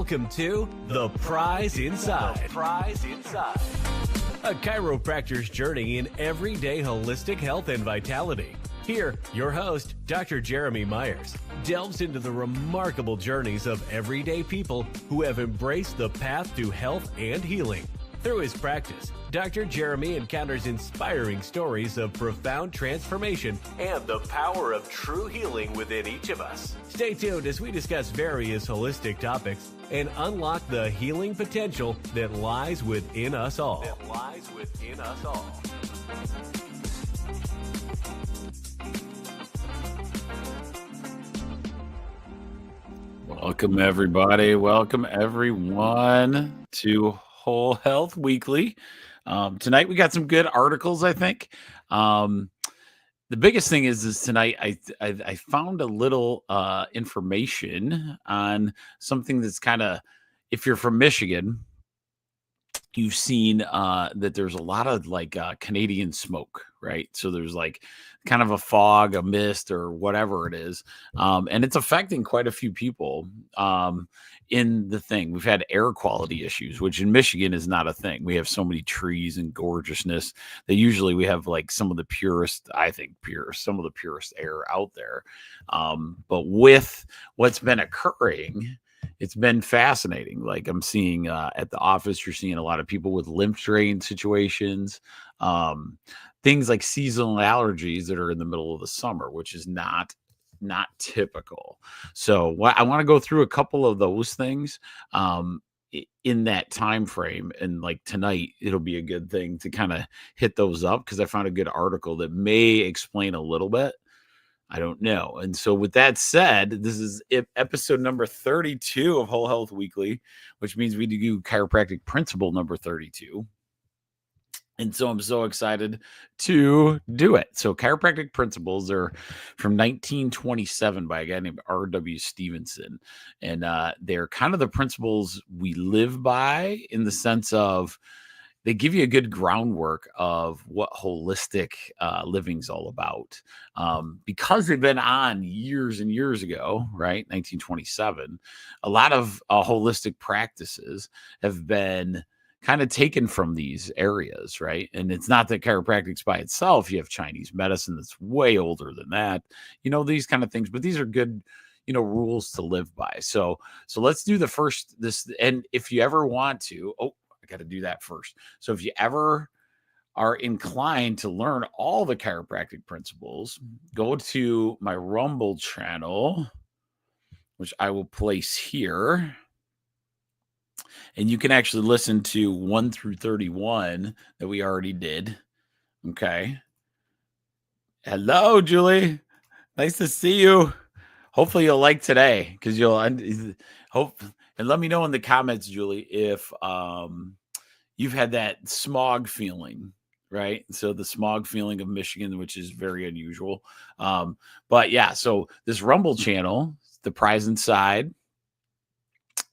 Welcome to The Prize Inside. The Prize Inside. A chiropractor's journey in everyday holistic health and vitality. Here, your host, Dr. Jeremy Myers, delves into the remarkable journeys of everyday people who have embraced the path to health and healing. Through his practice, Dr. Jeremy encounters inspiring stories of profound transformation and the power of true healing within each of us. Stay tuned as we discuss various holistic topics and unlock the healing potential that lies within us all. Welcome, everybody. Welcome, everyone, to Whole Health Weekly. Tonight, we got some good articles, I think. The biggest thing is tonight I found a little information on something that's kind of, if you're from Michigan, you've seen that there's a lot of like Canadian smoke, right? So there's like kind of a fog, a mist, or whatever it is. And it's affecting quite a few people in the thing. We've had air quality issues, which in Michigan is not a thing. We have so many trees and gorgeousness that usually we have like some of the purest, I think, some of the purest air out there. But with what's been occurring, it's been fascinating. Like I'm seeing at the office, you're seeing a lot of people with lymph drain situations, things like seasonal allergies that are in the middle of the summer, which is not typical. So I want to go through a couple of those things in that time frame, and like tonight it'll be a good thing to kind of hit those up because I found a good article that may explain a little bit. I don't know. And so with that said, this is episode number 32 of Whole Health Weekly, which means we do chiropractic principle number 32. And so I'm so excited to do it. So chiropractic principles are from 1927 by a guy named R.W. Stevenson. And they're kind of the principles we live by in the sense of they give you a good groundwork of what holistic living's all about. Because they've been on years and years ago, right? 1927, a lot of holistic practices have been kind of taken from these areas, right? And it's not that chiropractic's by itself. You have Chinese medicine that's way older than that, these kind of things, but these are good, rules to live by. So let's do the first, and if you ever want to, I got to do that first. So if you ever are inclined to learn all the chiropractic principles, go to my Rumble channel, which I will place here. And you can actually listen to 1 through 31 that we already did. Okay. Hello, Julie. Nice to see you. Hopefully you'll like today because you'll hope. And let me know in the comments, Julie, if you've had that smog feeling, right? So the smog feeling of Michigan, which is very unusual. But yeah, so this Rumble channel, the prize inside,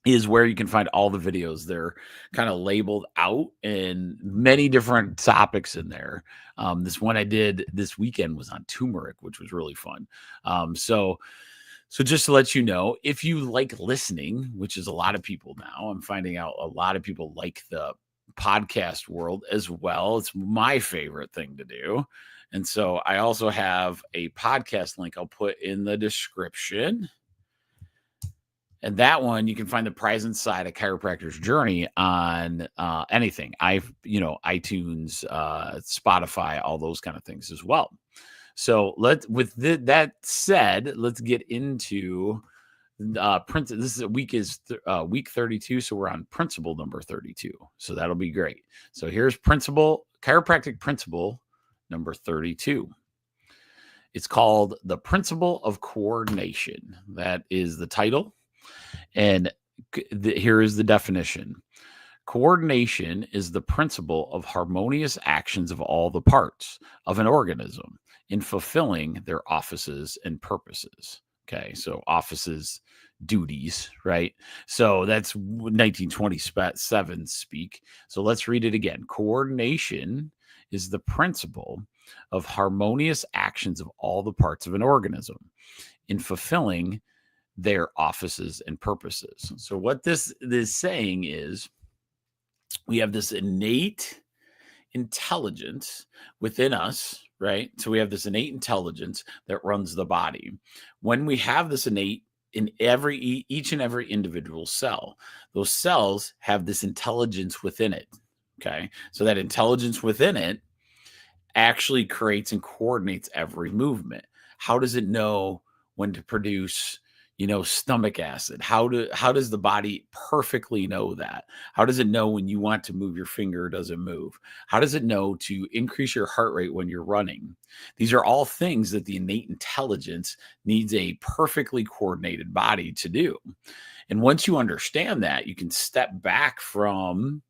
is where you can find all the videos. They're kind of labeled out and many different topics in there. This one I did this weekend was on turmeric, which was really fun. So just to let you know, if you like listening, which is a lot of people now, I'm finding out a lot of people like the podcast world as well. It's my favorite thing to do. And so I also have a podcast link I'll put in the description. And that one, you can find the prize inside a chiropractor's journey on anything. iTunes, Spotify, all those kind of things as well. So that said, let's get into this is week 32. So we're on principle number 32. So that'll be great. So here's chiropractic principle number 32. It's called the principle of coordination. That is the title. And here is the definition. Coordination is the principle of harmonious actions of all the parts of an organism in fulfilling their offices and purposes. Okay, so offices, duties, right? So that's 1927 speak. So let's read it again. Coordination is the principle of harmonious actions of all the parts of an organism in fulfilling their offices and purposes. So what this is saying is we have this innate intelligence within us, right? So we have this innate intelligence that runs the body. When we have this innate in each and every individual cell, those cells have this intelligence within it. Okay. So that intelligence within it actually creates and coordinates every movement. How does it know when to produce stomach acid? How does the body perfectly know that? How does it know when you want to move your finger, does it move? How does it know to increase your heart rate when you're running? These are all things that the innate intelligence needs a perfectly coordinated body to do. And once you understand that, you can step back from,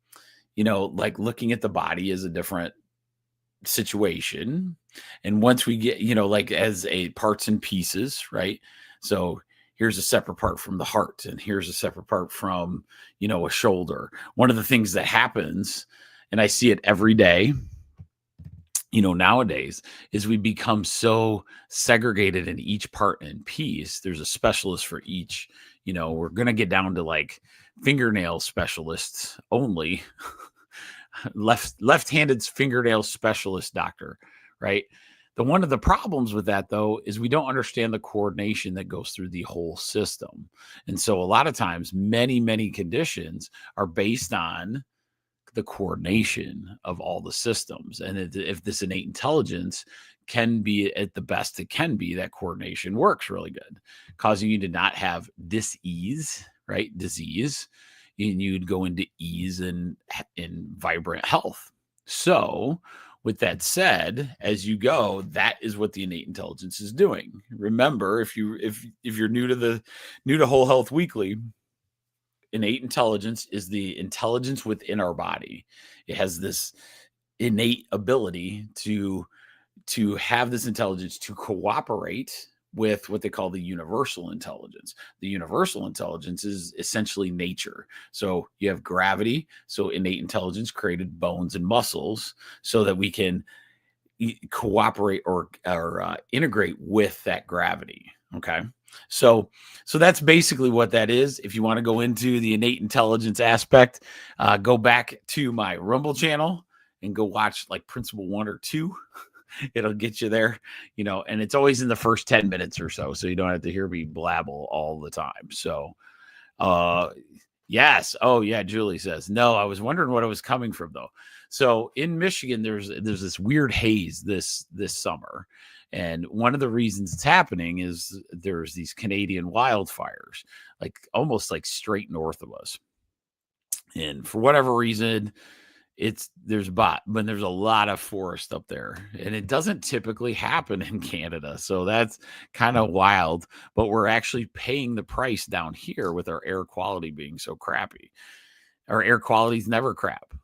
like looking at the body as a different situation. And once we get, like as a parts and pieces, right? So here's a separate part from the heart, and here's a separate part from, a shoulder. One of the things that happens, and I see it every day, nowadays is we become so segregated in each part and piece. There's a specialist for each. We're going to get down to like fingernail specialists only, left-handed fingernail specialist doctor, right? One of the problems with that, though, is we don't understand the coordination that goes through the whole system. And so a lot of times, many, many conditions are based on the coordination of all the systems. And if this innate intelligence can be at the best it can be, that coordination works really good, causing you to not have dis-ease, right? Disease, and you'd go into ease and in vibrant health. So with that said, as you go, that is what the innate intelligence is doing. Remember, if you're new to Whole Health Weekly, innate intelligence is the intelligence within our body. It has this innate ability to have this intelligence to cooperate with what they call the universal intelligence. The universal intelligence is essentially nature. So you have gravity. So innate intelligence created bones and muscles so that we can cooperate or integrate with that gravity. Okay. So that's basically what that is. If you want to go into the innate intelligence aspect, go back to my Rumble channel and go watch like Principle 1 or 2. It'll get you there, and it's always in the first 10 minutes or so. So you don't have to hear me blabble all the time. So, yes. Oh yeah. Julie says, no, I was wondering what it was coming from though. So in Michigan, there's this weird haze this summer. And one of the reasons it's happening is there's these Canadian wildfires, like almost like straight north of us. And for whatever reason, there's a lot of forest up there, and it doesn't typically happen in Canada. So that's kind of wild, but we're actually paying the price down here with our air quality being so crappy. Our air quality is never crap.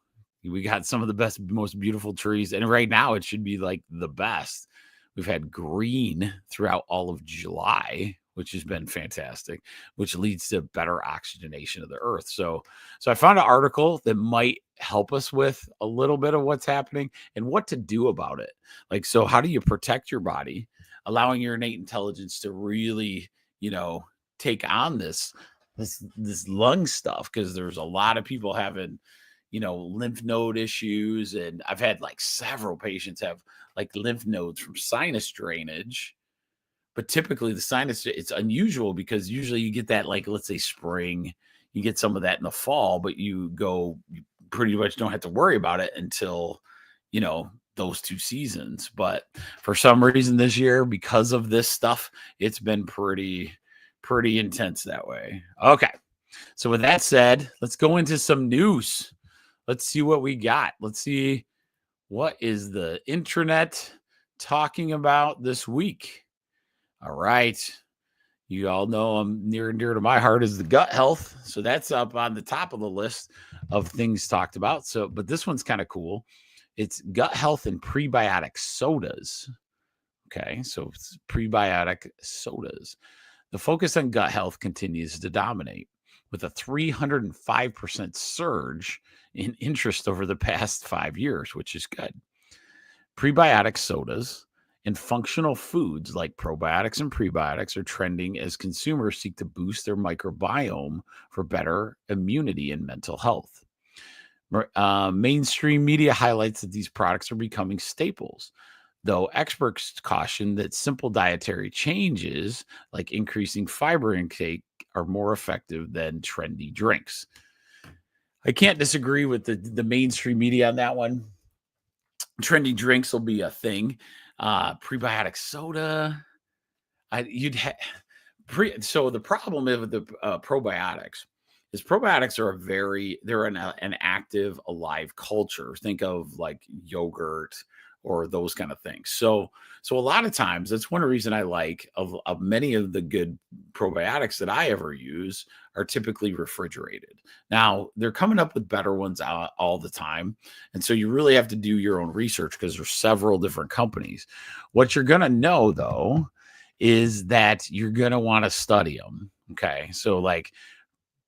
We got some of the best, most beautiful trees. And right now it should be like the best. We've had green throughout all of July, which has been fantastic, which leads to better oxygenation of the earth. So I found an article that might help us with a little bit of what's happening and what to do about it. Like, so how do you protect your body, allowing your innate intelligence to really, take on this lung stuff? Because there's a lot of people having, lymph node issues. And I've had like several patients have like lymph nodes from sinus drainage. But typically the sinus, it's unusual because usually you get that, like, let's say spring, you get some of that in the fall, but you pretty much don't have to worry about it until, those 2 seasons. But for some reason this year, because of this stuff, it's been pretty intense that way. Okay. So with that said, let's go into some news. Let's see what we got. Let's see what is the internet talking about this week. All right. You all know I'm near and dear to my heart is the gut health. So that's up on the top of the list of things talked about. So, but this one's kind of cool. It's gut health and prebiotic sodas. Okay. So it's prebiotic sodas. The focus on gut health continues to dominate with a 305% surge in interest over the past 5 years, which is good. Prebiotic sodas and functional foods like probiotics and prebiotics are trending as consumers seek to boost their microbiome for better immunity and mental health. Mainstream media highlights that these products are becoming staples, though experts caution that simple dietary changes like increasing fiber intake are more effective than trendy drinks. I can't disagree with the mainstream media on that one. Trendy drinks will be a thing. Prebiotic soda. So the problem with the probiotics is probiotics are they're an active, alive culture. Think of like yogurt or those kind of things. So a lot of times that's one reason I like of many of the good probiotics that I ever use are typically refrigerated. Now they're coming up with better ones all the time. And so you really have to do your own research because there's several different companies. What you're going to know though, is that you're going to want to study them. Okay. So like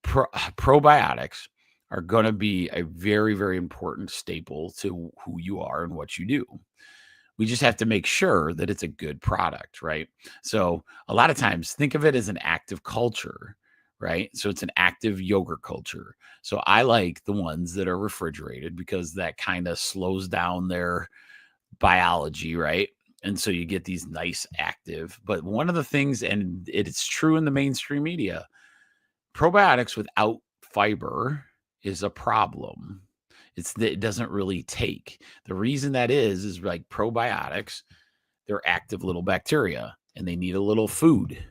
probiotics are going to be a very, very important staple to who you are and what you do. We just have to make sure that it's a good product, right? So a lot of times think of it as an active culture, right? So it's an active yogurt culture. So I like the ones that are refrigerated because that kind of slows down their biology, right? And so you get these nice active. But one of the things, and it's true in the mainstream media, probiotics without fiber is a problem. It doesn't really take. The reason that is like probiotics, they're active little bacteria and they need a little food.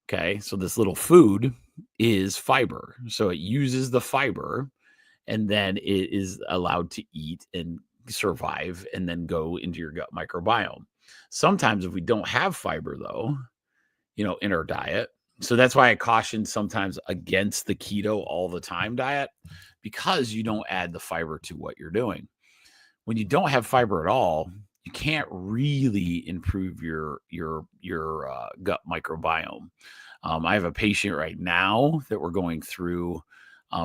Okay. So this little food is fiber. So it uses the fiber and then it is allowed to eat and survive and then go into your gut microbiome. Sometimes if we don't have fiber though, in our diet, so that's why I caution sometimes against the keto all the time diet, because you don't add the fiber to what you're doing. When you don't have fiber at all, you can't really improve your gut microbiome. I have a patient right now that we're going through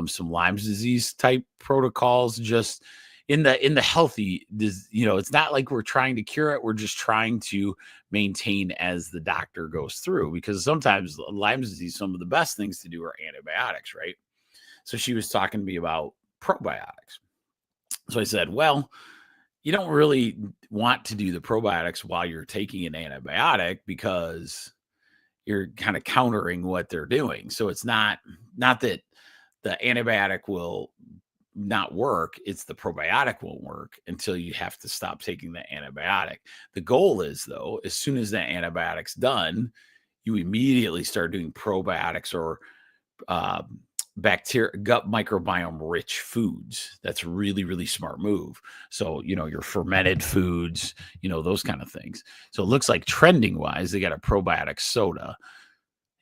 some Lyme's disease type protocols, just in the healthy, it's not like we're trying to cure it. We're just trying to maintain as the doctor goes through, because sometimes Lyme's disease, some of the best things to do are antibiotics, right? So she was talking to me about probiotics. So I said, well, you don't really want to do the probiotics while you're taking an antibiotic because you're kind of countering what they're doing. So it's not that the antibiotic will not work, it's the probiotic won't work until you have to stop taking the antibiotic. The goal is, though, as soon as that antibiotic's done, you immediately start doing probiotics or bacteria, gut microbiome rich foods. That's a really, really smart move. So, your fermented foods, those kind of things. So it looks like trending wise, they got a probiotic soda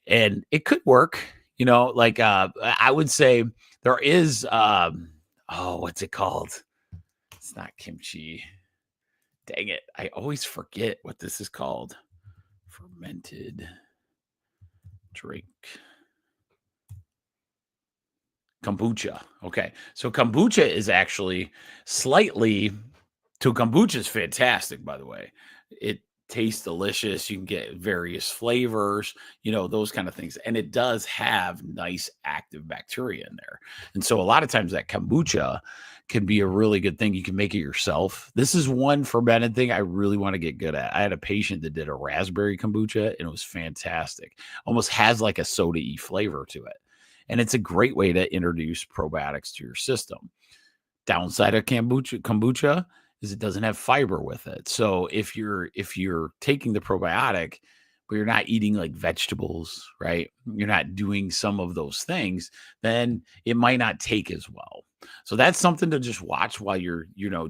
and it could work, I would say there is, what's it called? It's not kimchi. Dang it. I always forget what this is called. Fermented drink. Kombucha. Okay. So kombucha is actually kombucha is fantastic, by the way. It tastes delicious. You can get various flavors, those kind of things. And it does have nice active bacteria in there. And so a lot of times that kombucha can be a really good thing. You can make it yourself. This is one fermented thing I really want to get good at. I had a patient that did a raspberry kombucha and it was fantastic. Almost has like a soda-y flavor to it. And it's a great way to introduce probiotics to your system. Downside of kombucha is it doesn't have fiber with it. So if you're taking the probiotic, but you're not eating like vegetables, right? You're not doing some of those things, then it might not take as well. So that's something to just watch while you're,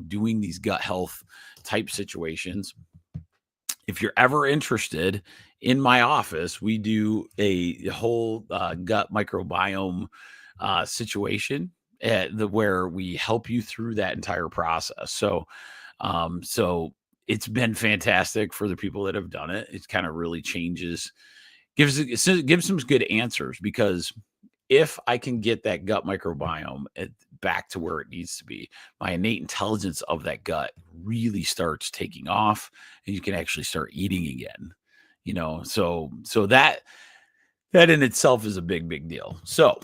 doing these gut health type situations. If you're ever interested, in my office, we do a whole gut microbiome situation where we help you through that entire process. So it's been fantastic for the people that have done it. It kind of really gives some good answers, because if I can get that gut microbiome back to where it needs to be, my innate intelligence of that gut really starts taking off and you can actually start eating again, so that in itself is a big, big deal. So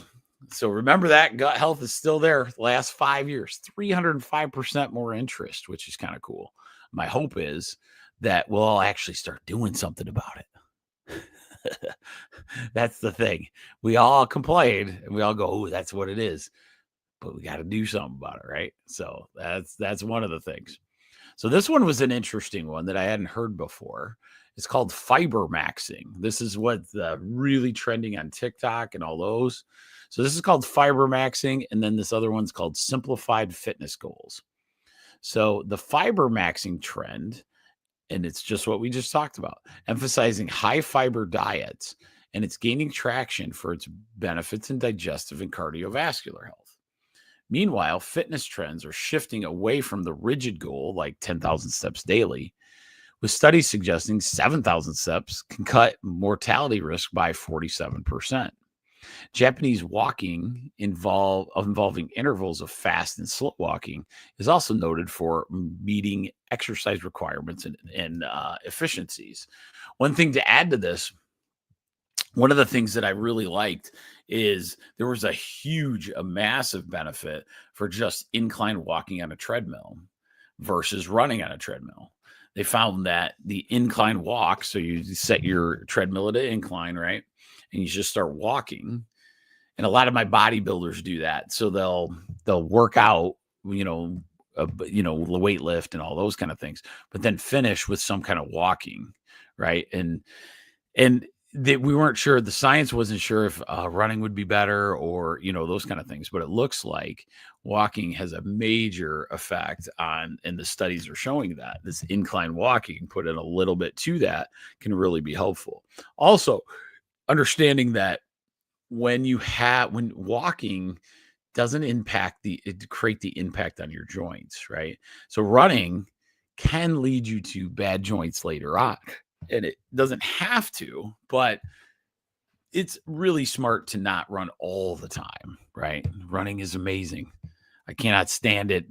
remember that gut health is still there. The last 5 years, 305% more interest, which is kind of cool. My hope is that we'll all actually start doing something about it. That's the thing. We all complain and we all go, oh, that's what it is. But we got to do something about it, right? So that's one of the things. So this one was an interesting one that I hadn't heard before. It's called fiber maxing. This is what's really trending on TikTok and all those. So this is called fiber maxing. And then this other one's called simplified fitness goals. So the fiber maxing trend, and it's just what we just talked about, emphasizing high fiber diets, and it's gaining traction for its benefits in digestive and cardiovascular health. Meanwhile, fitness trends are shifting away from the rigid goal, like 10,000 steps daily, with studies suggesting 7,000 steps can cut mortality risk by 47%. Japanese walking involving intervals of fast and slow walking is also noted for meeting exercise requirements and efficiencies. One thing to add to this, one of the things that I really liked is there was a massive benefit for just incline walking on a treadmill versus running on a treadmill. They found that the incline walk, so you set your treadmill at an incline, right? And you just start walking. And a lot of my bodybuilders do that. So they'll work out, the weight lift and all those kind of things, but then finish with some kind of walking, right? And we weren't sure, the science wasn't sure if running would be better or, those kind of things, but it looks like walking has a major effect on, and the studies are showing that this incline walking, put in a little bit to that, can really be helpful. Also, understanding that when walking doesn't create the impact on your joints, right? So running can lead you to bad joints later on. And it doesn't have to, but it's really smart to not run all the time, right? Running is amazing. I cannot stand it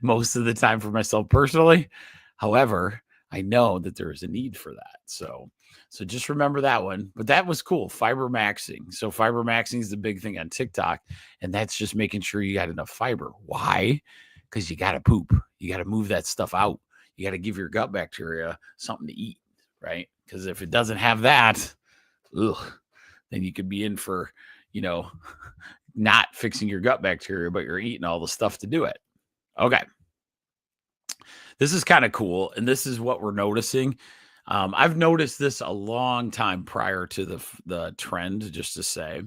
most of the time for myself personally. However, I know that there is a need for that. So just remember that one. But that was cool. Fiber maxing. So fiber maxing is the big thing on TikTok. And that's just making sure you got enough fiber. Why? Because you got to poop. You got to move that stuff out. You got to give your gut bacteria something to eat, right? Because if it doesn't have that, then you could be in for, not fixing your gut bacteria, but you're eating all the stuff to do it. Okay. This is kind of cool. And this is what we're noticing. I've noticed this a long time prior to the trend, just to say,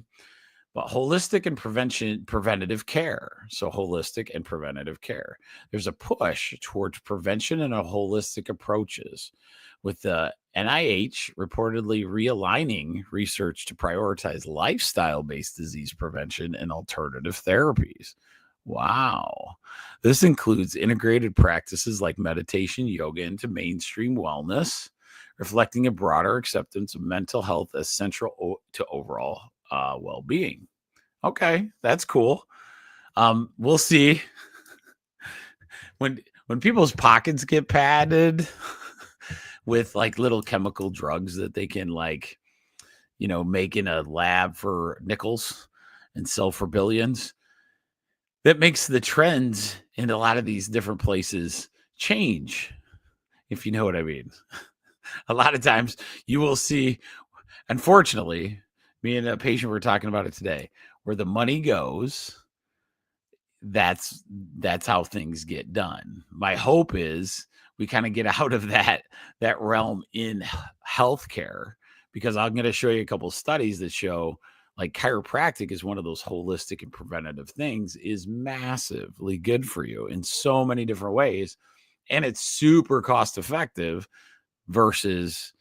but holistic and preventative care. So holistic and preventative care. There's a push towards prevention and holistic approaches, with the NIH reportedly realigning research to prioritize lifestyle-based disease prevention and alternative therapies. Wow. This includes integrated practices like meditation, yoga into mainstream wellness, reflecting a broader acceptance of mental health as central to overall well-being. Okay, that's cool. We'll see. When people's pockets get padded with like little chemical drugs that they can make in a lab for nickels and sell for billions, that makes the trends in a lot of these different places change, if you know what I mean. A lot of times you will see, unfortunately, me and a patient were talking about it today, where the money goes, that's how things get done. My hope is we kind of get out of that realm in healthcare, because I'm going to show you a couple of studies that show like chiropractic is one of those holistic and preventative things, is massively good for you in so many different ways. And it's super cost effective versus,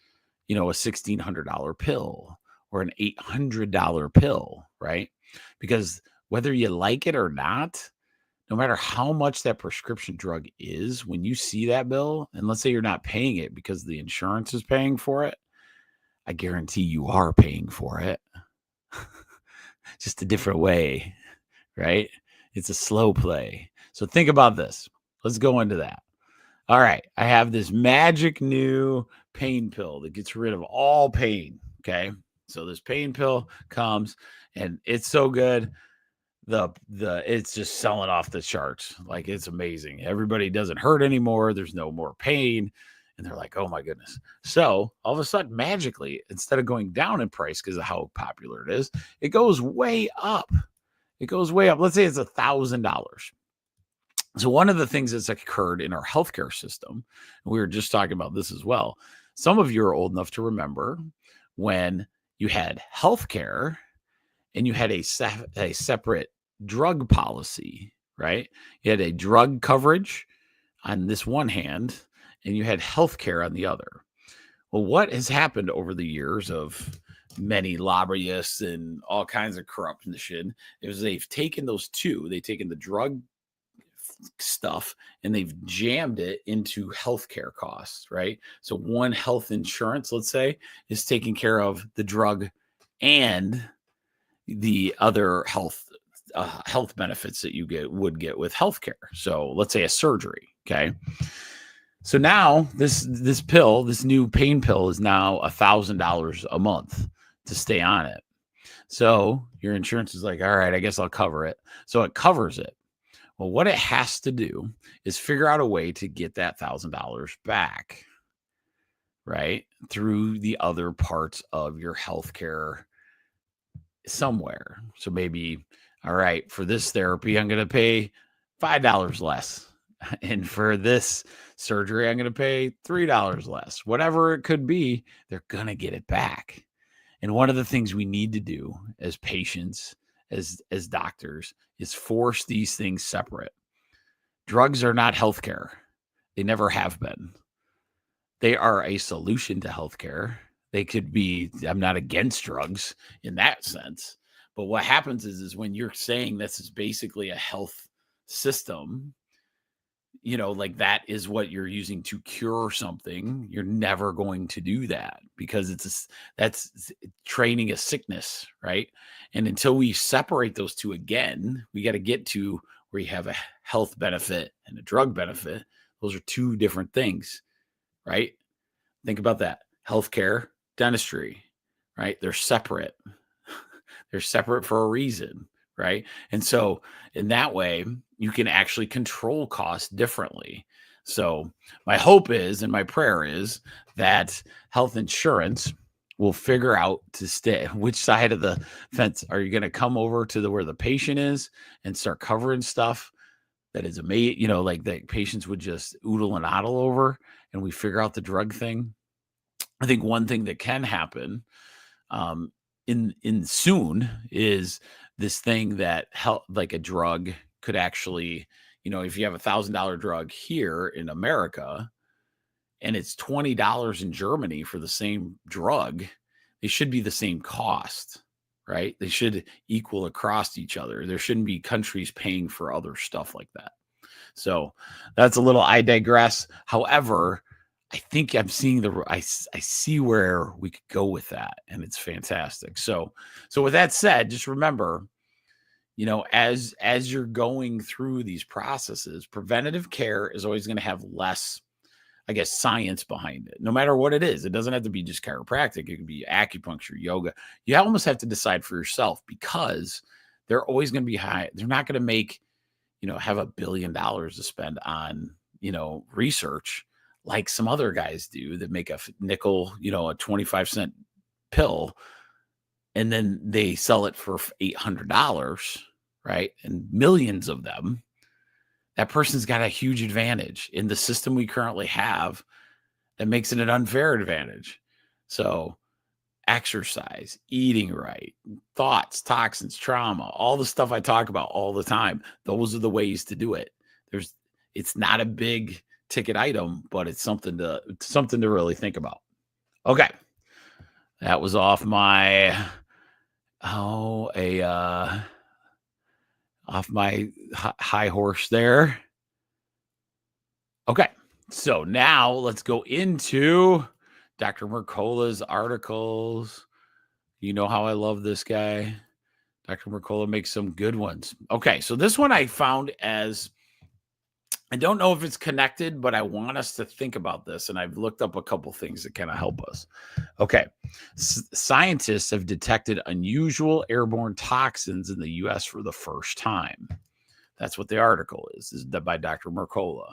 a $1,600 pill or an $800 pill, right? Because whether you like it or not, no matter how much that prescription drug is, when you see that bill, and let's say you're not paying it because the insurance is paying for it, I guarantee you are paying for it. Just a different way, right? It's a slow play. So think about this. Let's go into that. All right. I have this magic new pain pill that gets rid of all pain. Okay. So this pain pill comes and it's so good. It's just selling off the charts. Like, it's amazing. Everybody doesn't hurt anymore. There's no more pain. And they're like, oh my goodness. So all of a sudden, magically, instead of going down in price because of how popular it is, it goes way up. It goes way up. Let's say it's $1,000. So one of the things that's occurred in our healthcare system, and we were just talking about this as well. Some of you are old enough to remember when you had healthcare and you had a separate drug policy, right? You had a drug coverage on this one hand, and you had healthcare on the other. Well, what has happened over the years of many lobbyists and all kinds of corruption is they've taken those two, they've taken the drug stuff and they've jammed it into healthcare costs, right? So one health insurance, let's say, is taking care of the drug and the other health benefits that you would get with healthcare. So let's say a surgery. Okay. So now this pill, this new pain pill, is now $1,000 a month to stay on it. So your insurance is like, all right, I guess I'll cover it. So it covers it. Well, what it has to do is figure out a way to get that $1,000 back, right? Through the other parts of your healthcare somewhere. So maybe, all right, for this therapy, I'm going to pay $5 less. And for this surgery, I'm going to pay $3 less. Whatever it could be, they're going to get it back. And one of the things we need to do as patients, as doctors, is force these things separate. Drugs are not healthcare. They never have been. They are a solution to healthcare. They could be, I'm not against drugs in that sense. But what happens is when you're saying this is basically a health system, like that is what you're using to cure something, you're never going to do that because that's training a sickness, right? And until we separate those two again, we got to get to where you have a health benefit and a drug benefit. Those are two different things, right? Think about that. Healthcare, dentistry, right? They're separate. They're separate for a reason, right? And so in that way, you can actually control costs differently. So my hope is, and my prayer is, that health insurance will figure out to stay. Which side of the fence are you going to come over to where the patient is and start covering stuff that is amazing, like the patients would just oodle and oddle over, and we figure out the drug thing. I think one thing that can happen in soon is this thing that like a drug could actually, if you have $1,000 drug here in America and it's $20 in Germany for the same drug, they should be the same cost, right? They should equal across each other. There shouldn't be countries paying for other stuff like that. So that's a little, I digress. However, I think I'm seeing I see where we could go with that, and it's fantastic. So with that said, just remember, as you're going through these processes, preventative care is always going to have less, I guess, science behind it, no matter what it is. It doesn't have to be just chiropractic. It could be acupuncture, yoga. You almost have to decide for yourself, because they're always going to be high. They're not going to make, have $1 billion to spend on, research like some other guys do that make a nickel, a 25-cent pill, and then they sell it for $800, right? And millions of them. That person's got a huge advantage in the system we currently have that makes it an unfair advantage. So exercise, eating right, thoughts, toxins, trauma, all the stuff I talk about all the time. Those are the ways to do it. It's not a big ticket item, but it's something to really think about. Okay. That was off my high horse there. Okay. So now let's go into Dr. Mercola's articles. You know how I love this guy. Dr. Mercola makes some good ones. Okay. So this one I found as, I don't know if it's connected, but I want us to think about this. And I've looked up a couple things that kind of help us. Okay. Scientists have detected unusual airborne toxins in the U.S. for the first time. That's what the article is. This is by Dr. Mercola.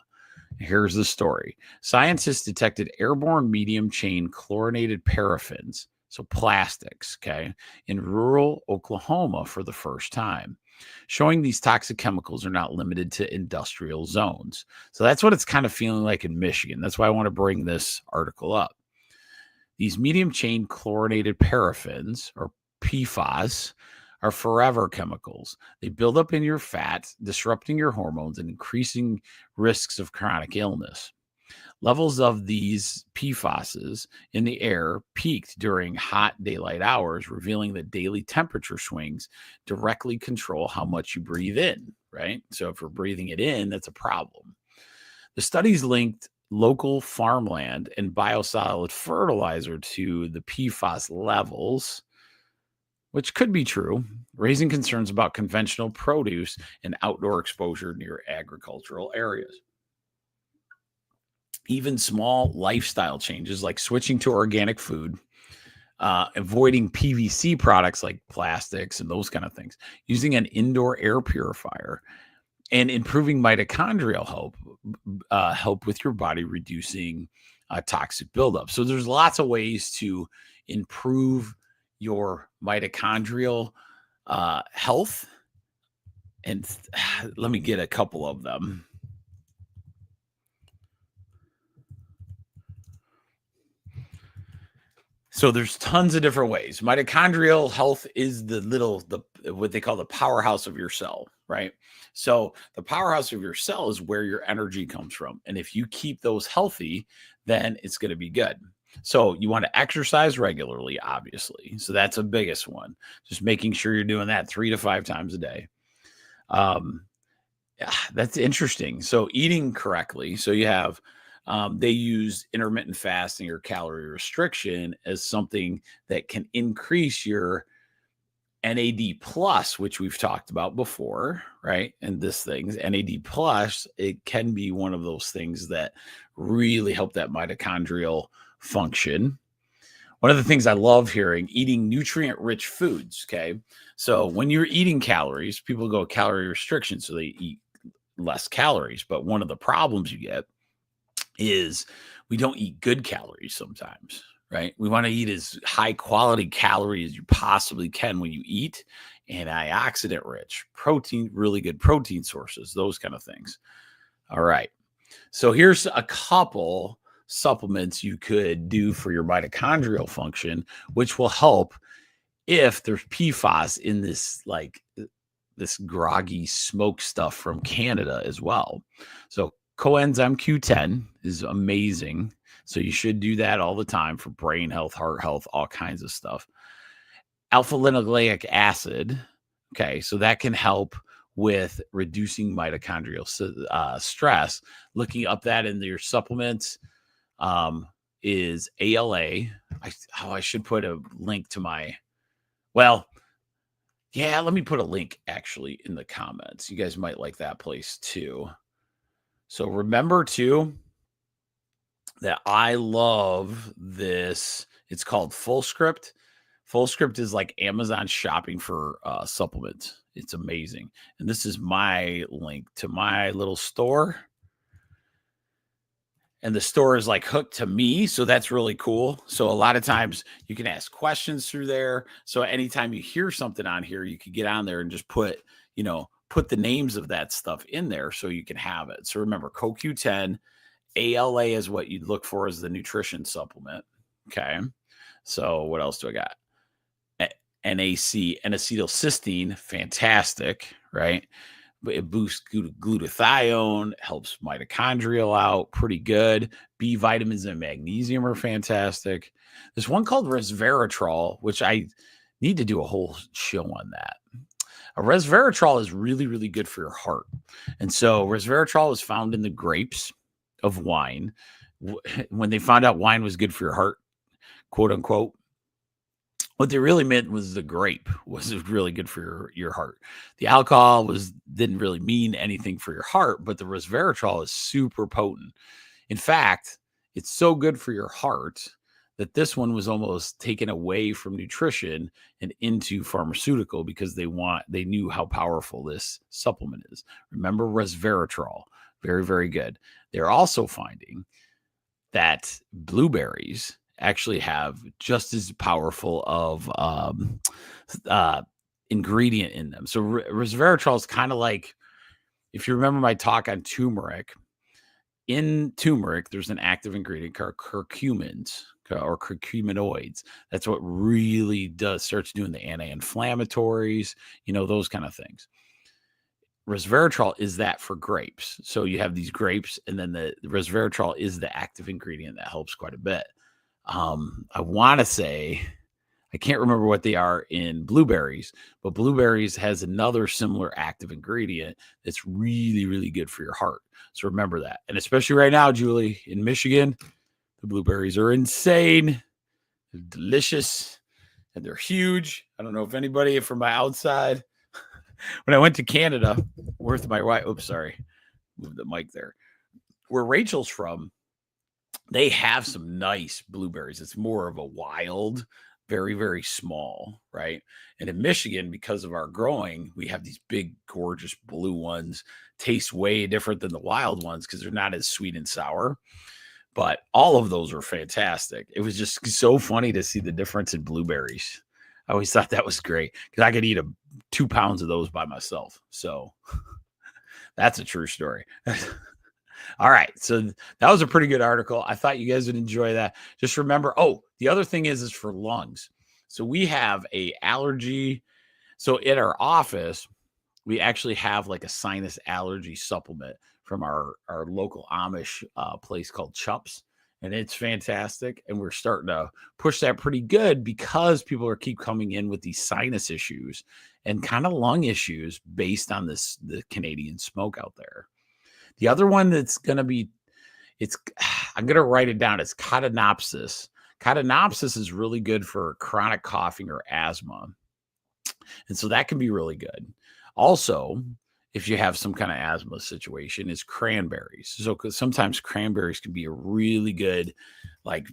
Here's the story. Scientists detected airborne medium chain chlorinated paraffins, so plastics, okay, in rural Oklahoma for the first time, showing these toxic chemicals are not limited to industrial zones. So that's what it's kind of feeling like in Michigan. That's why I want to bring this article up. These medium chain chlorinated paraffins, or PFAS, are forever chemicals. They build up in your fat, disrupting your hormones and increasing risks of chronic illness. Levels of these PFASs in the air peaked during hot daylight hours, revealing that daily temperature swings directly control how much you breathe in, right? So if you're breathing it in, that's a problem. The studies linked local farmland and biosolid fertilizer to the PFAS levels. which could be true, raising concerns about conventional produce and outdoor exposure near agricultural areas. Even small lifestyle changes like switching to organic food, avoiding PVC products like plastics and those kind of things, using an indoor air purifier, and improving mitochondrial help with your body reducing toxic buildup. So there's lots of ways to improve your mitochondrial health, and let me get a couple of them. So there's tons of different ways. Mitochondrial health is the what they call the powerhouse of your cell, right? So the powerhouse of your cell is where your energy comes from. And if you keep those healthy, then it's going to be good. So you want to exercise regularly, obviously. So that's the biggest one. Just making sure you're doing that 3 to 5 times a day. That's interesting. So eating correctly. So you have they use intermittent fasting or calorie restriction as something that can increase your NAD plus, which we've talked about before, right? And this thing's NAD plus, it can be one of those things that really help that mitochondrial function. One of the things I love hearing, eating nutrient rich foods. Okay. So when you're eating calories, people go calorie restriction, so they eat less calories. But one of the problems you get is we don't eat good calories sometimes, right? We want to eat as high quality calories as you possibly can when you eat, antioxidant rich, protein, really good protein sources, those kind of things. All right. So here's a couple supplements you could do for your mitochondrial function, which will help if there's PFAS in this groggy smoke stuff from Canada as well. So coenzyme Q10 is amazing. So you should do that all the time for brain health, heart health, all kinds of stuff. Alpha linoleic acid. Okay. So that can help with reducing mitochondrial stress. Looking up that in your supplements is ALA. I should put a link to let me put a link actually in the comments. You guys might like that place too. So remember too that I love this. It's called Fullscript. Fullscript is like Amazon shopping for supplements. It's amazing. And this is my link to my little store. And the store is like hooked to me. So that's really cool. So a lot of times you can ask questions through there. So anytime you hear something on here, you can get on there and just put the names of that stuff in there so you can have it. So remember, CoQ10, ALA is what you'd look for as the nutrition supplement. Okay. So what else do I got? NAC, N-acetylcysteine, fantastic, right? It boosts glutathione, helps mitochondrial out, pretty good. B vitamins and magnesium are fantastic. There's one called resveratrol, which I need to do a whole show on that. Resveratrol is really, really good for your heart. And so resveratrol is found in the grapes of wine. When they found out wine was good for your heart, quote unquote, what they really meant was the grape was really good for your heart. The alcohol didn't really mean anything for your heart, but the resveratrol is super potent. In fact, it's so good for your heart that this one was almost taken away from nutrition and into pharmaceutical because they knew how powerful this supplement is. Remember resveratrol, very, very good. They're also finding that blueberries actually have just as powerful of ingredient in them. So resveratrol is kind of like, if you remember my talk on turmeric, in turmeric, there's an active ingredient called curcumins or curcuminoids. That's what really starts doing the anti-inflammatories, those kind of things. Resveratrol is that for grapes. So you have these grapes, and then the resveratrol is the active ingredient that helps quite a bit. I want to say, I can't remember what they are in blueberries, but blueberries has another similar active ingredient that's really, really good for your heart. So remember that. And especially right now, Julie, in Michigan, the blueberries are insane. They're delicious. and they're huge. I don't know if anybody from my outside, when I went to Canada with my wife, oops, sorry, move the mic there, where Rachel's from, they have some nice blueberries. It's more of a wild, very, very small, right? And in Michigan, because of our growing, we have these big, gorgeous blue ones. Taste way different than the wild ones because they're not as sweet and sour. But all of those were fantastic. It was just so funny to see the difference in blueberries. I always thought that was great because I could eat 2 pounds of those by myself. So that's a true story. All right. So that was a pretty good article. I thought you guys would enjoy that. Just remember, the other thing is for lungs. So we have a allergy. So in our office, we actually have like a sinus allergy supplement from our local Amish place called Chups. And it's fantastic. And we're starting to push that pretty good because people keep coming in with these sinus issues and kind of lung issues based on the Canadian smoke out there. The other one that's going to be, I'm going to write it down. It's Cotinopsis. Cotinopsis is really good for chronic coughing or asthma. And so that can be really good. Also, if you have some kind of asthma situation, is cranberries. So 'cause sometimes cranberries can be a really good, like a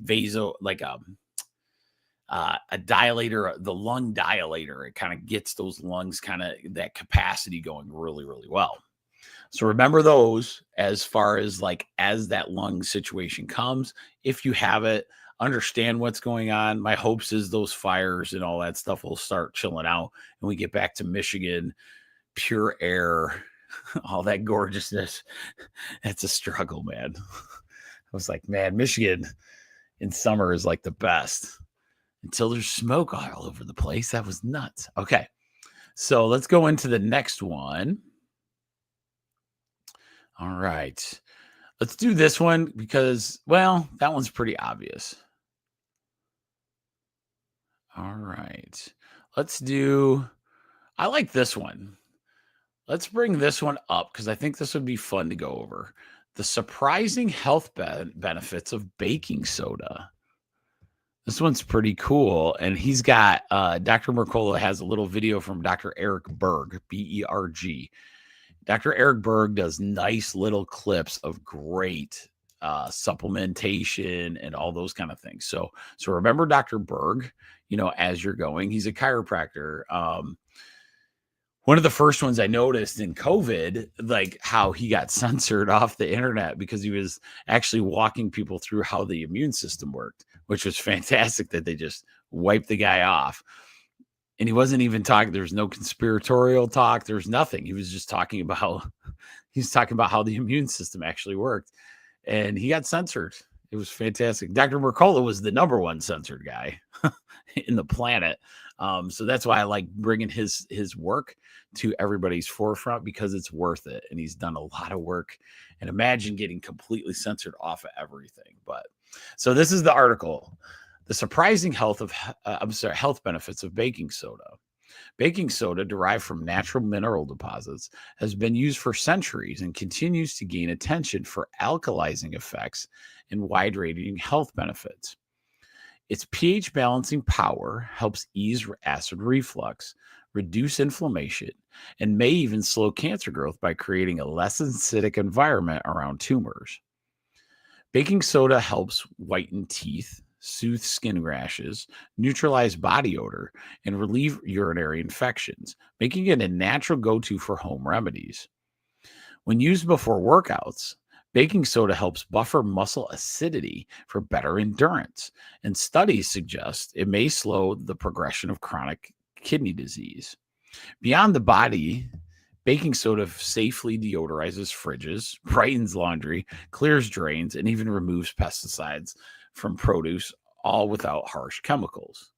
dilator, the lung dilator. It kind of gets those lungs that capacity going really, really well. So remember those as far as as that lung situation comes. If you have it, understand what's going on. My hopes is those fires and all that stuff will start chilling out and we get back to Michigan, pure air, all that gorgeousness. That's a struggle, man. I was like, man, Michigan in summer is like the best until there's smoke all over the place. That was nuts. Okay. So let's go into the next one. All right. Let's do this one because, well, that one's pretty obvious. All right. I like this one. Let's bring this one up because I think this would be fun to go over. The surprising health benefits of baking soda. This one's pretty cool. And he's got, Dr. Mercola has a little video from Dr. Eric Berg, B-E-R-G. Dr. Eric Berg does nice little clips of great supplementation and all those kind of things. So remember Dr. Berg, as you're going, he's a chiropractor. One of the first ones I noticed in COVID, like how he got censored off the internet because he was actually walking people through how the immune system worked, which was fantastic that they just wiped the guy off. And he wasn't even talking. There was no conspiratorial talk. There's nothing. He was just talking about how the immune system actually worked. And he got censored. It was fantastic. Dr. Mercola was the number one censored guy in the planet. So that's why I like bringing his work to everybody's forefront because it's worth it. And he's done a lot of work. And imagine getting completely censored off of everything. But so this is the article. The surprising health benefits of baking soda. Baking soda, derived from natural mineral deposits, has been used for centuries and continues to gain attention for alkalizing effects and wide-ranging health benefits. Its pH balancing power helps ease acid reflux, reduce inflammation, and may even slow cancer growth by creating a less acidic environment around tumors. Baking soda helps whiten teeth, soothe skin rashes, neutralize body odor, and relieve urinary infections, making it a natural go-to for home remedies. When used before workouts, baking soda helps buffer muscle acidity for better endurance, and studies suggest it may slow the progression of chronic kidney disease. Beyond the body, baking soda safely deodorizes fridges, brightens laundry, clears drains, and even removes pesticides from produce, all without harsh chemicals.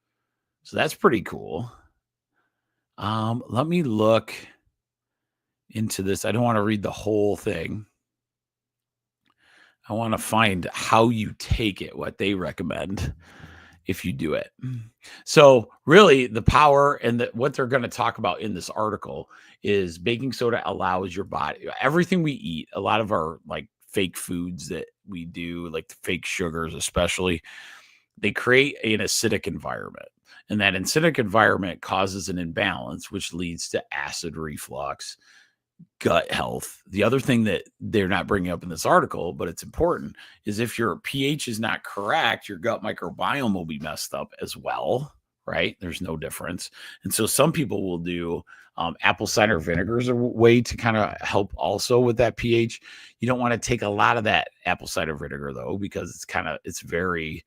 So that's pretty cool. Let me look into this. I don't want to read the whole thing. I want to find how you take it, what they recommend if you do it. So really the power and what they're going to talk about in this article is baking soda allows your body, everything we eat, a lot of our like fake foods that we do, like the fake sugars, especially, they create an acidic environment. And that acidic environment causes an imbalance, which leads to acid reflux, gut health. The other thing that they're not bringing up in this article, but it's important, is if your pH is not correct, your gut microbiome will be messed up as well, right? There's no difference. And so some people will do apple cider vinegar is a way to kind of help also with that pH. You don't want to take a lot of that apple cider vinegar though, because it's very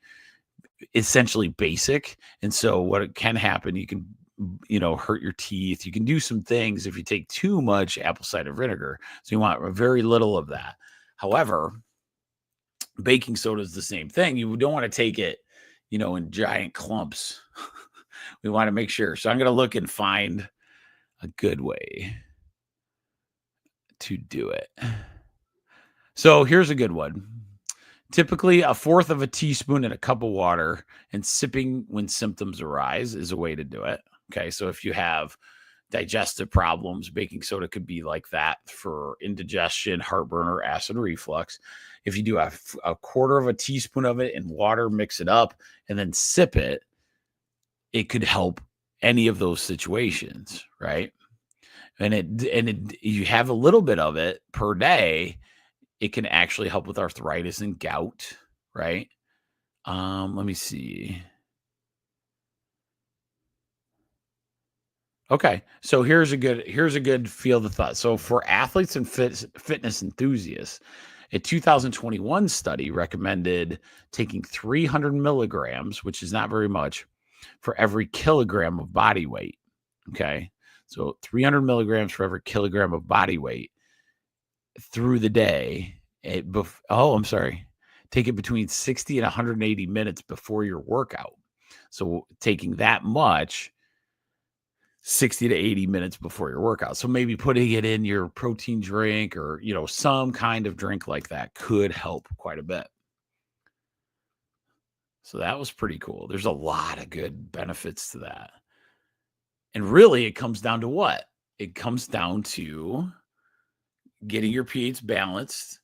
essentially basic. And so what can happen, you can hurt your teeth. You can do some things if you take too much apple cider vinegar. So you want very little of that. However, baking soda is the same thing. You don't want to take it, in giant clumps. We want to make sure. So I'm going to look and find a good way to do it. So here's a good one. Typically, 1/4 of a teaspoon in a cup of water and sipping when symptoms arise is a way to do it. Okay, so if you have digestive problems, baking soda could be like that for indigestion, heartburn, or acid reflux. If you do a 1/4 of a teaspoon of it in water, mix it up, and then sip it, it could help any of those situations, right? And you have a little bit of it per day, it can actually help with arthritis and gout, right? Let me see. Okay, so here's a good field of thought. So for athletes and fitness enthusiasts, a 2021 study recommended taking 300 milligrams, which is not very much, for every kilogram of body weight. Okay, so 300 milligrams for every kilogram of body weight through the day. I'm sorry. Take it between 60 and 180 minutes before your workout. So taking that much, 60 to 80 minutes before your workout. So maybe putting it in your protein drink or, some kind of drink like that could help quite a bit. So that was pretty cool. There's a lot of good benefits to that. And really, it comes down to what? It comes down to getting your pH balanced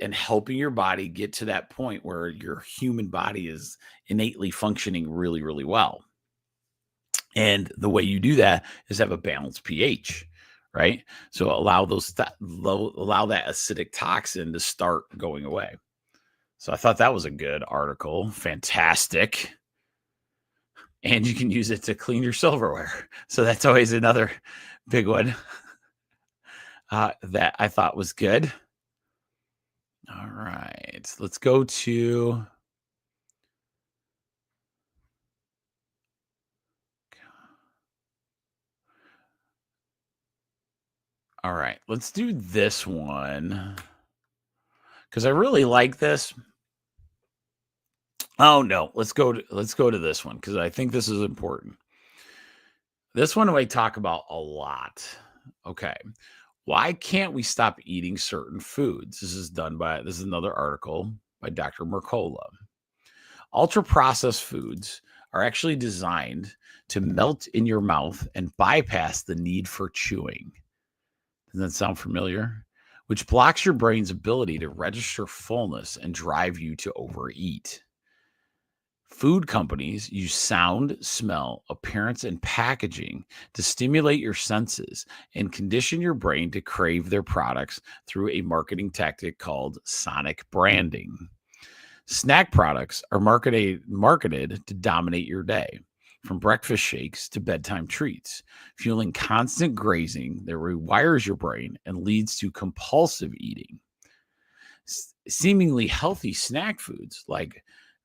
and helping your body get to that point where your human body is innately functioning really, really well. And the way you do that is have a balanced pH, right? So allow that acidic toxin to start going away. So I thought that was a good article. Fantastic. And you can use it to clean your silverware. So that's always another big one that I thought was good. All right, let's go to all right, let's do this one because I really like this. Oh no, let's go to this one because I think this is important. This one I talk about a lot. Okay. Why can't we stop eating certain foods? This is another article by Dr. Mercola. Ultra-processed foods are actually designed to melt in your mouth and bypass the need for chewing. Doesn't that sound familiar? Which blocks your brain's ability to register fullness and drive you to overeat. Food companies use sound, smell, appearance, and packaging to stimulate your senses and condition your brain to crave their products through a marketing tactic called sonic branding. Snack products are marketed to dominate your day, from breakfast shakes to bedtime treats, fueling constant grazing that rewires your brain and leads to compulsive eating. Seemingly healthy snack foods like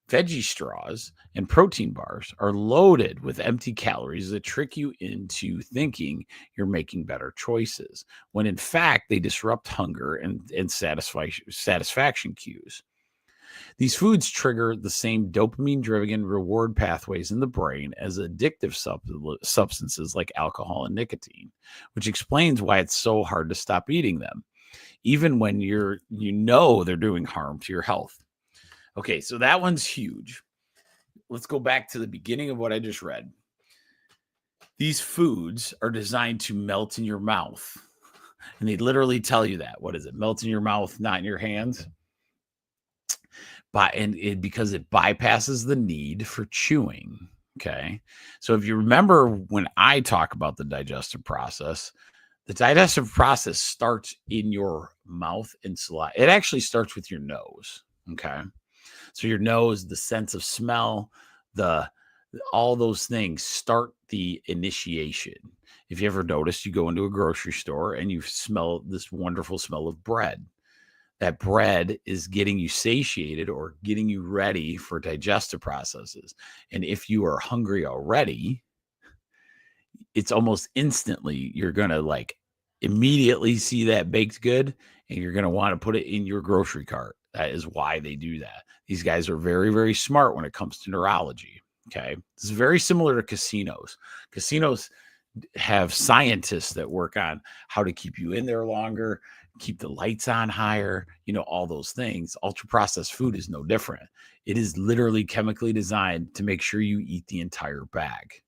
veggie straws and protein bars are loaded with empty calories that trick you into thinking you're making better choices, when in fact they disrupt hunger and satisfaction cues. These foods trigger the same dopamine-driven reward pathways in the brain as addictive substances like alcohol and nicotine, which explains why it's so hard to stop eating them, even when they're doing harm to your health. Okay, so that one's huge. Let's go back to the beginning of what I just read. These foods are designed to melt in your mouth. And they literally tell you that. What is it? Melt in your mouth, not in your hands. Because it bypasses the need for chewing. Okay. So if you remember when I talk about the digestive process, the digestive process starts in your mouth and saliva. It actually starts with your nose. Okay. So your nose, the sense of smell, the all those things start the initiation. If you ever notice, you go into a grocery store and you smell this wonderful smell of bread. That bread is getting you satiated or getting you ready for digestive processes. And if you are hungry already, it's almost instantly you're going to like immediately see that baked good and you're going to want to put it in your grocery cart. That is why they do that. These guys are very, very smart when it comes to neurology. Okay. This is very similar to casinos. Casinos have scientists that work on how to keep you in there longer, keep the lights on higher, all those things. Ultra processed food is no different. It is literally chemically designed to make sure you eat the entire bag.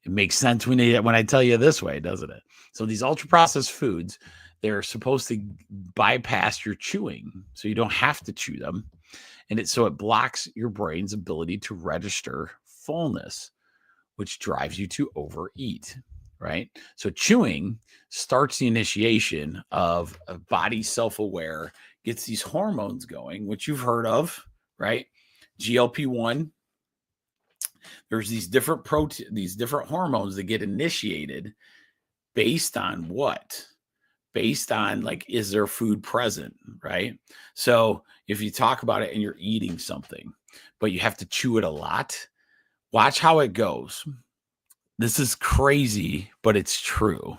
It makes sense when I tell you this way, doesn't it? So these ultra processed foods, they're supposed to bypass your chewing, so you don't have to chew them, and it blocks your brain's ability to register fullness, which drives you to overeat. Right? So chewing starts the initiation of a body self-aware, gets these hormones going, which you've heard of, right? GLP-1. There's these different these different hormones that get initiated based on what? Based on like, is there food present, right? So if you talk about it and you're eating something, but you have to chew it a lot, watch how it goes. This is crazy, but it's true.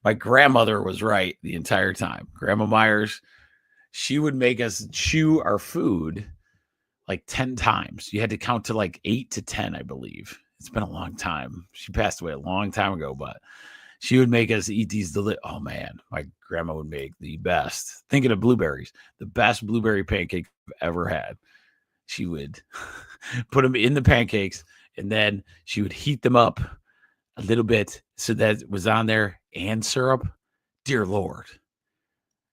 My grandmother was right the entire time. Grandma Myers, she would make us chew our food like 10 times. You had to count to like 8 to 10, I believe. It's been a long time. She passed away a long time ago, but she would make us eat these. Oh man, my grandma would make the best. Thinking of blueberries, the best blueberry pancake I've ever had. She would put them in the pancakes and then she would heat them up a little bit so that it was on there and syrup. Dear Lord.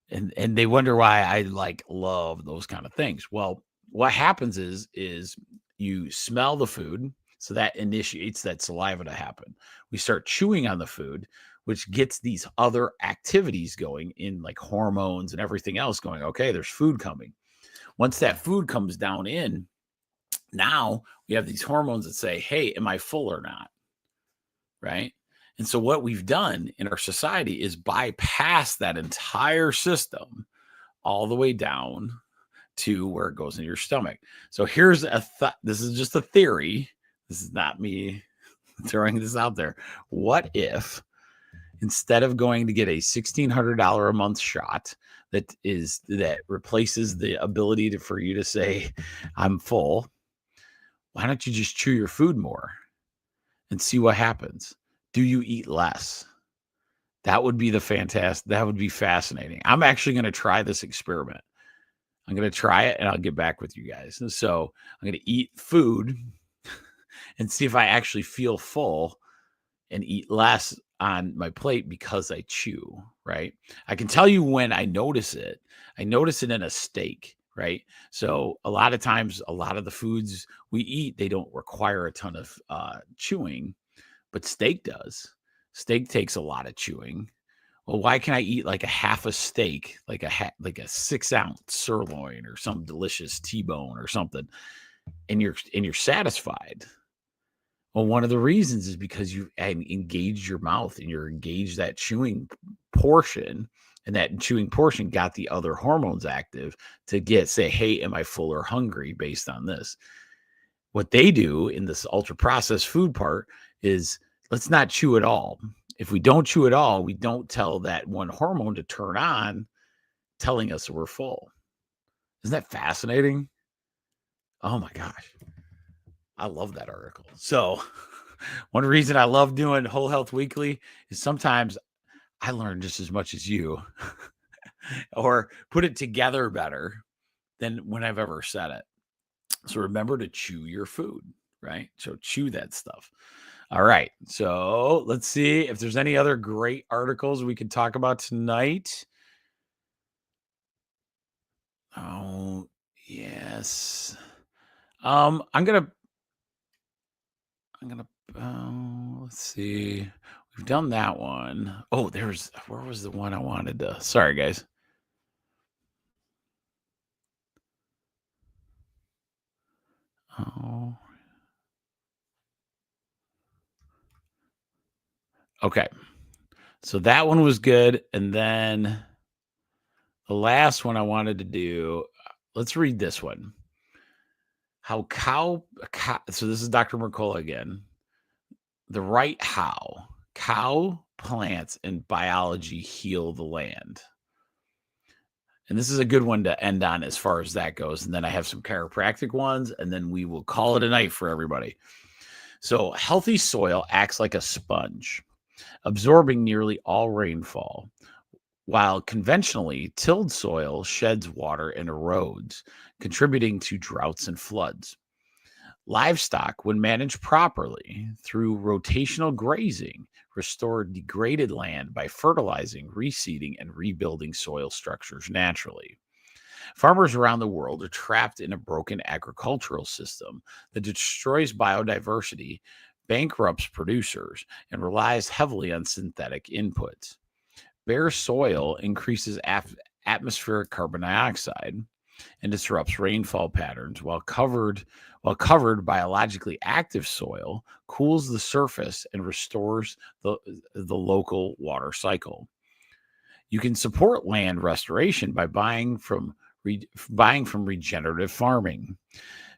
And they wonder why I like love those kind of things. Well, what happens is you smell the food, so that initiates that saliva to happen. We start chewing on the food, which gets these other activities going in, like hormones and everything else going. Okay, there's food coming. Once that food comes down in, now we have these hormones that say, hey, am I full or not? Right? And so what we've done in our society is bypass that entire system all the way down to where it goes into your stomach. So here's this is just a theory. This is not me throwing this out there. What if instead of going to get a $1,600 a month shot that replaces the ability for you to say, I'm full, why don't you just chew your food more and see what happens? Do you eat less? That would be that would be fascinating. I'm actually going to try this experiment. I'm going to try it and I'll get back with you guys. And so I'm going to eat food and see if I actually feel full and eat less on my plate because I chew, right? I can tell you when I notice it. I notice it in a steak, right? So a lot of times, a lot of the foods we eat, they don't require a ton of chewing, but steak does. Steak takes a lot of chewing. Well, why can I eat like a half a steak, like a 6-ounce sirloin or some delicious T-bone or something, and you're satisfied? Well, one of the reasons is because you engaged your mouth and you're engaged that chewing portion, and that chewing portion got the other hormones active to say, hey, am I full or hungry based on this? What they do in this ultra processed food part is let's not chew at all. If we don't chew at all, we don't tell that one hormone to turn on, telling us we're full. Isn't that fascinating? Oh my gosh. I love that article. So one reason I love doing Whole Health Weekly is sometimes I learn just as much as you or put it together better than when I've ever said it. So remember to chew your food, right? So chew that stuff. All right. So let's see if there's any other great articles we can talk about tonight. Oh, yes. I'm going to I'm gonna let's see. We've done that one. Oh, where was the one I wanted to? Sorry, guys. Oh, okay. So that one was good, and then the last one I wanted to do. Let's read this one. How cow. So this is Dr. Mercola again. The right how cow, plants, and biology heal the land. And this is a good one to end on as far as that goes. And then I have some chiropractic ones, and then we will call it a night for everybody. So, healthy soil acts like a sponge, absorbing nearly all rainfall, while conventionally tilled soil sheds water and erodes, contributing to droughts and floods. Livestock, when managed properly through rotational grazing, restore degraded land by fertilizing, reseeding, and rebuilding soil structures naturally. Farmers around the world are trapped in a broken agricultural system that destroys biodiversity, bankrupts producers, and relies heavily on synthetic inputs. Bare soil increases atmospheric carbon dioxide and disrupts rainfall patterns, while covered biologically active soil cools the surface and restores the local water cycle. You can support land restoration by buying from regenerative farming,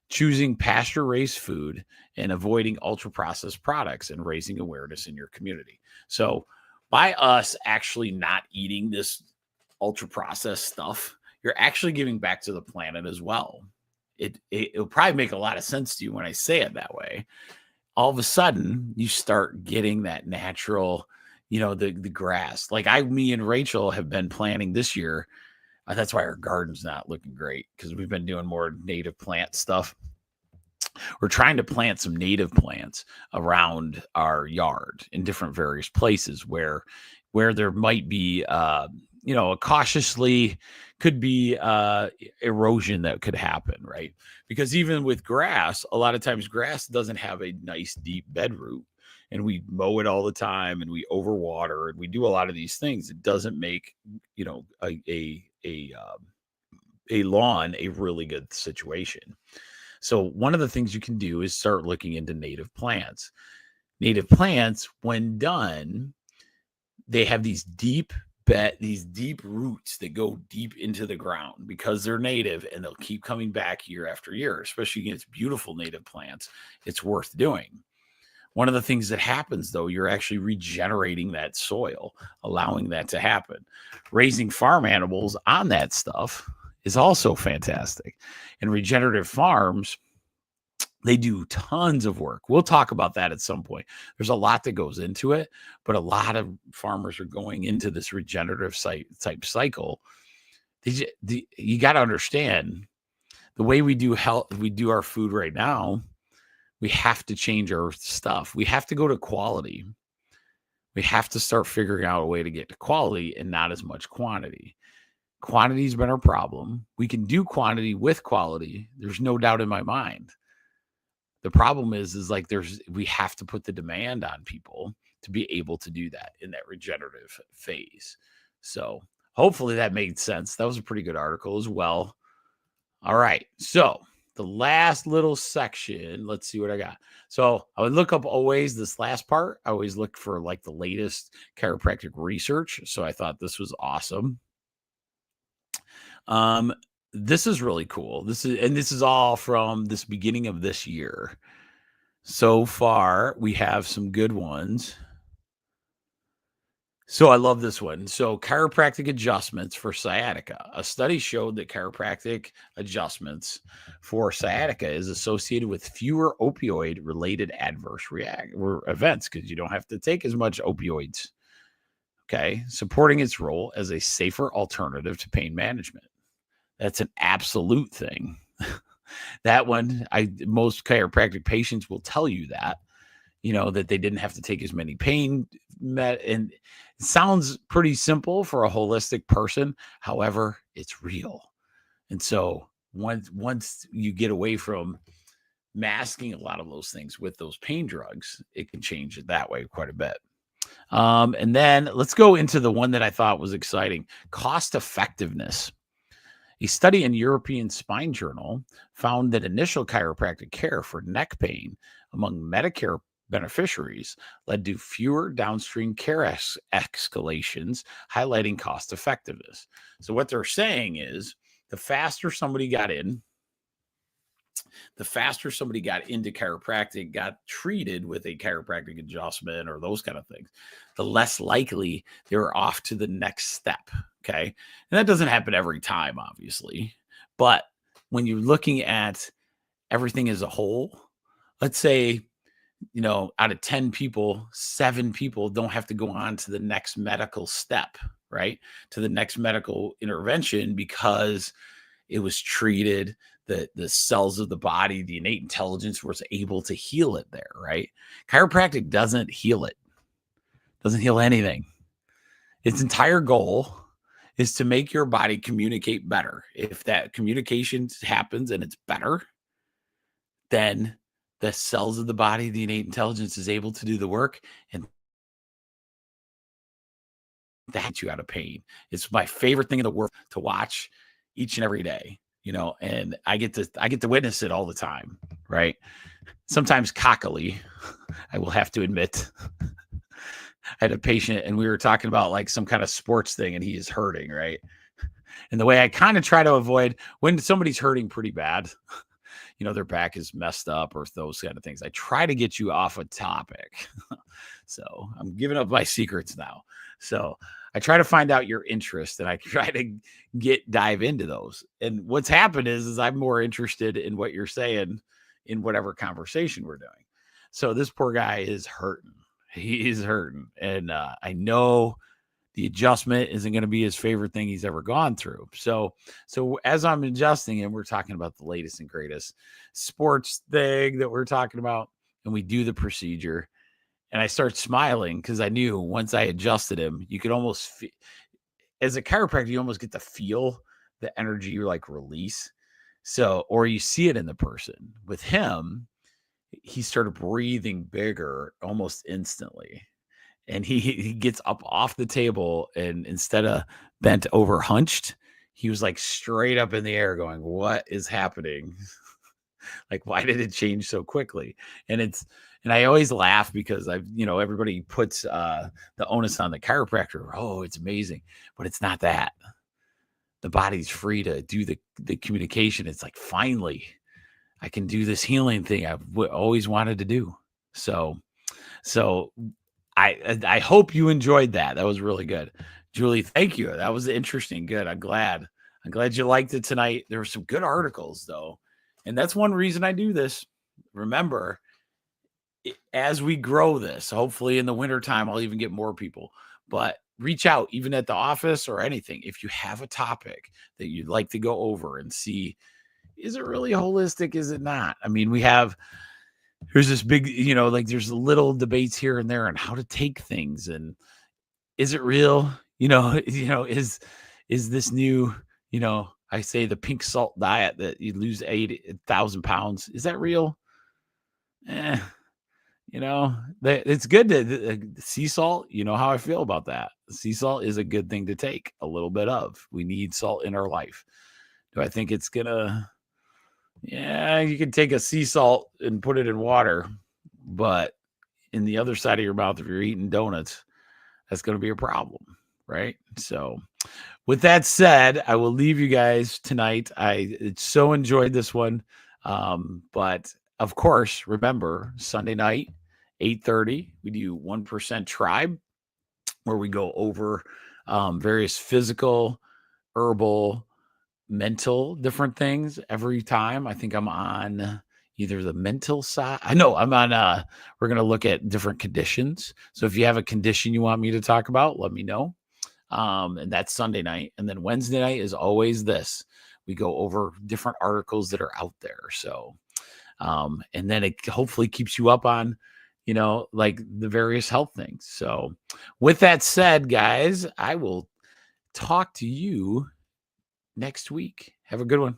choosing pasture raised food, and avoiding ultra processed products, and raising awareness in your community. So, by us actually not eating this ultra processed stuff, you're actually giving back to the planet as well. It'll probably make a lot of sense to you when I say it that way. All of a sudden, you start getting that natural, the grass. Like me and Rachel have been planting this year. That's why our garden's not looking great, because we've been doing more native plant stuff. We're trying to plant some native plants around our yard in different various places where there might be a cautiously could be erosion that could happen, right? Because even with grass, a lot of times grass doesn't have a nice deep bed root, and we mow it all the time, and we overwater, and we do a lot of these things. It doesn't make a lawn a really good situation. So one of the things you can do is start looking into native plants. Native plants, when done, they have these deep roots that go deep into the ground because they're native, and they'll keep coming back year after year, especially against beautiful native plants. It's worth doing. One of the things that happens, though, you're actually regenerating that soil, allowing that to happen. Raising farm animals on that stuff is also fantastic. And regenerative farms, they do tons of work. We'll talk about that at some point. There's a lot that goes into it, but a lot of farmers are going into this regenerative type cycle. You got to understand the way we do our food right now. We have to change our stuff. We have to go to quality. We have to start figuring out a way to get to quality and not as much quantity. Quantity's been our problem. We can do quantity with quality. There's no doubt in my mind. The problem is like we have to put the demand on people to be able to do that in that regenerative phase. So hopefully that made sense. That was a pretty good article as well. All right. So the last little section, let's see what I got. So I would look up always this last part. I always look for like the latest chiropractic research. So I thought this was awesome. This is really cool. This is all from this beginning of this year. So far, we have some good ones. So I love this one. So chiropractic adjustments for sciatica. A study showed that chiropractic adjustments for sciatica is associated with fewer opioid-related adverse events because you don't have to take as much opioids. Okay, supporting its role as a safer alternative to pain management. That's an absolute thing. That one, most chiropractic patients will tell you that, that they didn't have to take as many pain and it sounds pretty simple for a holistic person. However, it's real. And so once you get away from masking a lot of those things with those pain drugs, it can change it that way quite a bit. And then let's go into the one that I thought was exciting: cost effectiveness. A study in European Spine Journal found that initial chiropractic care for neck pain among Medicare beneficiaries led to fewer downstream care escalations, highlighting cost effectiveness. So, what they're saying is the faster somebody got into chiropractic, got treated with a chiropractic adjustment or those kind of things, the less likely they were off to the next step. Okay. And that doesn't happen every time, obviously. But when you're looking at everything as a whole, let's say, out of 10 people, 7 people don't have to go on to the next medical step, right? To the next medical intervention because it was treated, the cells of the body, the innate intelligence was able to heal it there, right? Chiropractic doesn't heal it, doesn't heal anything. Its entire goal is to make your body communicate better. If that communication happens and it's better, then the cells of the body, the innate intelligence is able to do the work, and that gets you out of pain. It's my favorite thing in the world to watch each and every day, and I get to witness it all the time, right? Sometimes cockily, I will have to admit. I had a patient and we were talking about like some kind of sports thing and he is hurting, right? And the way I kind of try to avoid when somebody's hurting pretty bad, their back is messed up or those kind of things, I try to get you off a topic. So I'm giving up my secrets now. So I try to find out your interest and I try to dive into those. And what's happened is I'm more interested in what you're saying in whatever conversation we're doing. So this poor guy is hurting. He's hurting. And I know the adjustment isn't going to be his favorite thing he's ever gone through. So as I'm adjusting him, we're talking about the latest and greatest sports thing that we're talking about. And we do the procedure. And I start smiling because I knew once I adjusted him, you could almost, as a chiropractor, you almost get to feel the energy you like release. So, or you see it in the person. With him, he started breathing bigger almost instantly. And he gets up off the table and instead of bent over hunched, he was like straight up in the air going, what is happening? Like, why did it change so quickly? And I always laugh because everybody puts the onus on the chiropractor. Oh, it's amazing. But it's not that. The body's free to do the communication. It's like, finally, I can do this healing thing I've always wanted to do. So I hope you enjoyed that. That was really good. Julie, thank you. That was interesting. Good. I'm glad you liked it tonight. There were some good articles though. And that's one reason I do this. Remember, as we grow this, hopefully in the wintertime, I'll even get more people, but reach out even at the office or anything. If you have a topic that you'd like to go over and see, is it really holistic? Is it not? I mean, there's this big, there's little debates here and there on how to take things. And is it real? Is this new, I say the pink salt diet that you lose 8,000 pounds. Is that real? It's good to sea salt. You know how I feel about that. Sea salt is a good thing to take a little bit of. We need salt in our life. Do I think it's gonna? Yeah, you can take a sea salt and put it in water, but in the other side of your mouth, if you're eating donuts, that's going to be a problem, right? So with that said, I will leave you guys tonight. I so enjoyed this one. But of course, remember Sunday night, 8:30, we do 1% Tribe, where we go over various physical, herbal, mental, different things every time. I think I'm on either the mental side. I know I'm on, we're going to look at different conditions. So if you have a condition you want me to talk about, let me know. And that's Sunday night. And then Wednesday night is always this. We go over different articles that are out there. So, and then it hopefully keeps you up on, like the various health things. So with that said, guys, I will talk to you next week. Have a good one.